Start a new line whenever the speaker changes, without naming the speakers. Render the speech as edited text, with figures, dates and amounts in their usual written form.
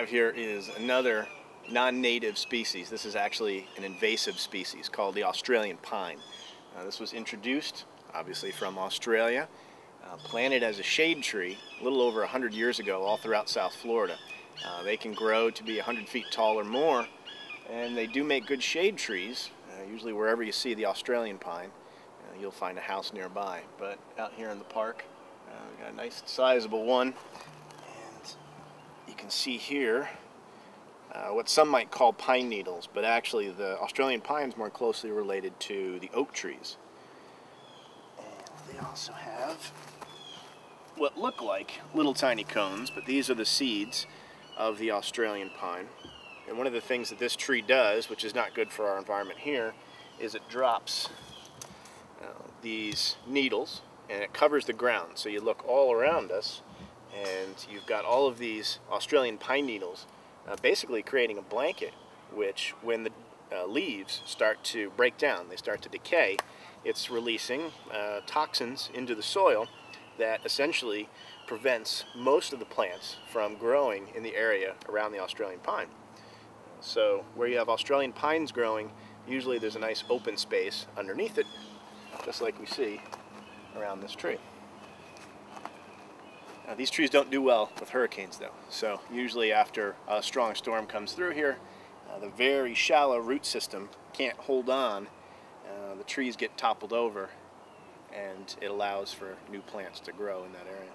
have here is another non-native species. This is actually an invasive species called the Australian pine. This was introduced, obviously, from Australia, planted as a shade tree a little over 100 years ago all throughout South Florida. They can grow to be 100 feet tall or more, and they do make good shade trees. Usually wherever you see the Australian pine, you'll find a house nearby. But out here in the park, we've got a nice sizable one. You can see here what some might call pine needles, but actually the Australian pine is more closely related to the oak trees. And they also have what look like little tiny cones, but these are the seeds of the Australian pine. And one of the things that this tree does, which is not good for our environment here, is it drops these needles and it covers the ground. So you look all around us and you've got all of these Australian pine needles basically creating a blanket, which when the leaves start to break down, they start to decay, it's releasing toxins into the soil that essentially prevents most of the plants from growing in the area around the Australian pine. So where you have Australian pines growing, usually there's a nice open space underneath it, just like we see around this tree. Now, these trees don't do well with hurricanes though, so usually after a strong storm comes through here, the very shallow root system can't hold on, the trees get toppled over, and it allows for new plants to grow in that area.